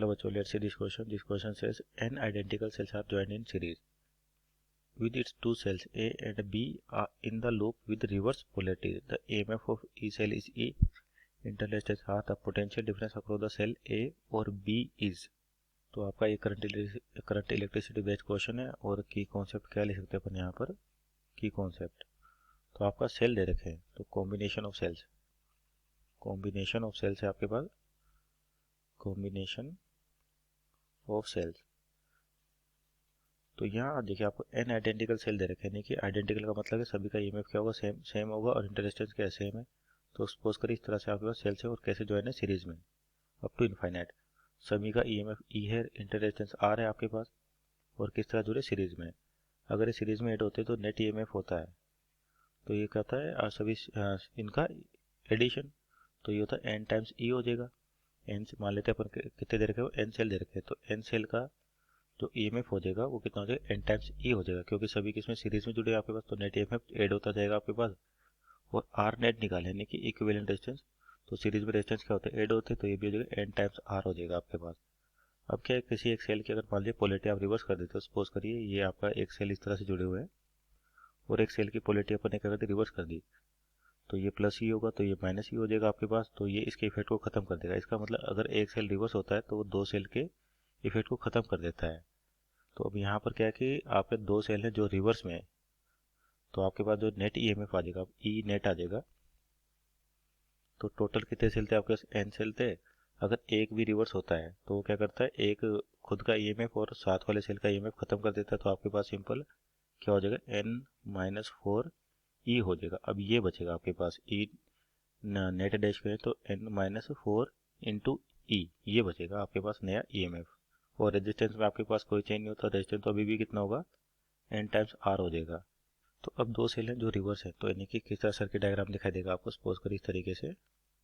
hello bachcho, let's see this question. This question says n identical cells are joined in series with its two cells A and B are in the loop with reverse polarity. The EMF of each cell is E. Interest R. The potential difference across the cell A और B is. तो आपका ये current electricity based question है और की concept क्या लिख सकते हैं अपन यहाँ पर की कॉन्सेप्ट. तो आपका सेल दे रखे हैं तो कॉम्बिनेशन ऑफ सेल्स है आपके पास कॉम्बिनेशन ऑफ सेल्स. तो यहाँ देखिए आपको n आइडेंटिकल सेल दे रखे हैं कि आइडेंटिकल का मतलब है सभी का ईएमएफ क्या होगा सेम होगा और इंटरडिस्टेंस क्या सेम है. तो सपोज करिए इस तरह से आपके पास सेल्स है और कैसे ज्वाइन है सीरीज में अप टू इनफाइनाइट. सभी का ईएमएफ ई है, इंटरडिस्टेंस आर है आपके पास और किस तरह जुड़े सीरीज में. अगर ये सीरीज में ऐड होते तो नेट ईएमएफ होता है. तो ये कहता है सभी इनका एडिशन. तो ये होता है n टाइम्स ई हो जाएगा. एन मान लेते हैं अपन कितने दे रखे हो एन सेल दे रखे हैं तो एन सेल का जो ईएमएफ हो जाएगा वो कितना हो जाएगा n टाइम्स ई हो जाएगा क्योंकि सभी किसमें सीरीज में जुड़े हैं आपके पास. तो नेट ईएमएफ ऐड होता जाएगा आपके पास और आर नेट निकाले यानी कि इक्विवेलेंट रेजिस्टेंस. तो सीरीज में रेजिस्टेंस क्या होता है ऐड होते हैं तो ये भी हो जाएगा n टाइम्स आर हो जाएगा आपके पास. अब क्या है किसी एक सेल की अगर मान लीजिए पोलैरिटी आप रिवर्स कर देते हो सपोज करिए ये आपका एक सेल इस तरह से जुड़े हुए हैं और एक सेल की पोलैरिटी अपन ने क्या कर दी रिवर्स कर दी. तो ये प्लस ही होगा तो ये माइनस ही हो जाएगा आपके पास. तो ये इसके इफेक्ट को खत्म कर देगा. इसका मतलब अगर एक सेल रिवर्स होता है तो वो दो सेल के इफेक्ट को खत्म कर देता है. तो अब यहाँ पर क्या है कि आपके दो सेल हैं जो रिवर्स में है तो आपके पास जो नेट ईएमएफ आ जाएगा ई नेट आ जाएगा. तो टोटल कितने सेल थे आपके पास एन सेल थे. अगर एक भी रिवर्स होता है तो वो क्या करता है एक खुद का ईएमएफ और साथ वाले सेल का ईएमएफ खत्म कर देता है. तो आपके पास सिंपल क्या हो जाएगा n-4 ई हो जाएगा. अब ये बचेगा आपके पास ई नेट डैश करें तो n-4 इंटू ई ये बचेगा आपके पास नया ईएमएफ. और रेजिस्टेंस में आपके पास कोई चेंज नहीं होता. रेजिस्टेंस तो अभी भी कितना होगा n टाइम्स आर हो जाएगा. तो अब दो सेल हैं जो रिवर्स है तो यानी कि किस तरह सर्किट डायग्राम दिखाई देगा आपको. सपोज करिए इस तरीके से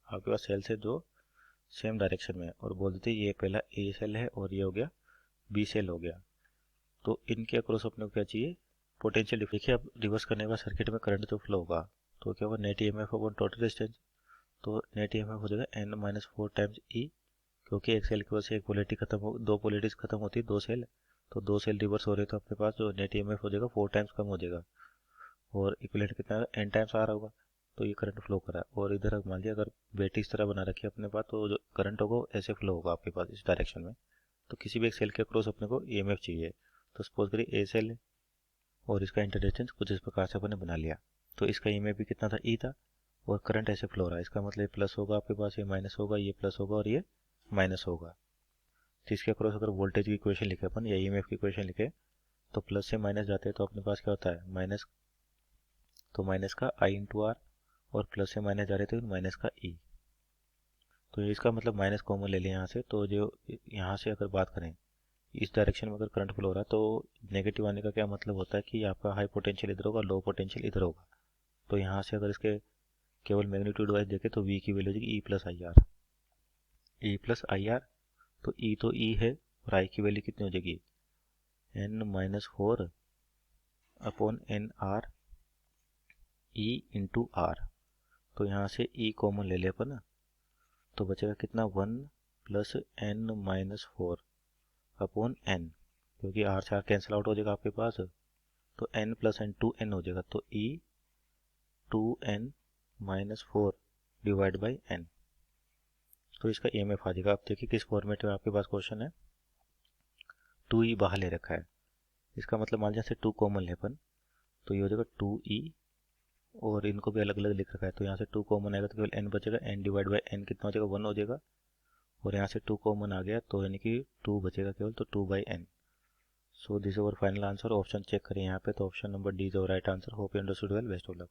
आपके पास सेल्स है जो सेम डायरेक्शन में है और बोल देते ये पहला ए सेल है और ये हो गया बी सेल हो गया. तो इनके अक्रॉस अपने को क्या चाहिए पोटेंशियल. देखिए अब रिवर्स करने के बाद सर्किट में करंट तो फ्लो होगा तो क्या होगा net EMF upon total resistance. तो नेट ईएमएफ हो जाएगा n-4 टाइम्स ई क्योंकि एक सेल की वजह से एक पोलैरिटी खत्म हो दो पोलैरिटीज खत्म होती है दो सेल. तो दो सेल रिवर्स हो रहे तो अपने पास जो नेट ईएमएफ हो जाएगा 4 टाइम्स कम हो जाएगा और इक्विवेलेंट कितना n टाइम्स आ रहा होगा. तो ये करंट फ्लो कर रहा है और इधर मान लिया अगर बैटरी इस तरह बना रखी है अपने पास तो जो करंट होगा ऐसे फ्लो होगा आपके पास इस डायरेक्शन में. तो किसी भी एक सेल के अक्रॉस अपने को ईएमएफ चाहिए. तो सपोज करिए ए सेल है और इसका इंटरडिस्टेंस कुछ इस प्रकार से अपन ने बना लिया. तो इसका ईएमएफ भी कितना था ई था और करंट ऐसे फ्लो हो रहा है. इसका मतलब प्लस होगा आपके पास ये माइनस होगा ये प्लस होगा और ये माइनस होगा. तो इसके अक्रॉस अगर वोल्टेज की इक्वेशन लिखे अपन या ईएमएफ की इक्वेशन लिखे तो प्लस से माइनस जाते हैं तो अपने पास क्या होता है माइनस. तो माइनस का आई इंटू आर और प्लस से माइनस जा रहे थे माइनस का ई. तो इसका मतलब माइनस कॉमन ले लिया यहाँ से. तो जो यहाँ से अगर बात करें इस डायरेक्शन में अगर करंट फ्लो हो रहा है तो नेगेटिव आने का क्या मतलब होता है कि आपका हाई पोटेंशियल इधर होगा लो पोटेंशियल इधर होगा. तो यहाँ से अगर इसके केवल मैग्नीट्यूड वाइज देखें तो v की वैल्यू हो जाएगी ई प्लस आई आर. तो ई तो ई है और आई की वैल्यू कितनी हो जाएगी n-4 upon N R E into R. तो यहाँ से ई कॉमन ले ले अपन तो बचेगा कितना 1 प्लस n-4 अपॉन n क्योंकि आर से आर कैंसिल आउट हो जाएगा आपके पास. तो n प्लस n 2n हो जाएगा. तो e 2n-4 divide by n. तो इसका ईएमएफ आ जाएगा. आप देखिए किस फॉर्मेट में आपके पास क्वेश्चन है 2e बाहर ले रखा है. इसका मतलब मान लीजिए 2 कॉमन ले अपन तो ये हो जाएगा 2e और इनको भी अलग अलग लिख रखा है. तो यहाँ से 2 कॉमन आएगा तो केवल n बचेगा. n डिवाइड बाई n कितना हो जाएगा 1 हो जाएगा और यहाँ से 2 कॉमन आ गया तो यानी कि 2 बचेगा केवल. तो 2 बाई n. So this is our final answer. Option check करें यहाँ पे तो option number D is our right answer. Hope you understood well. Best of luck.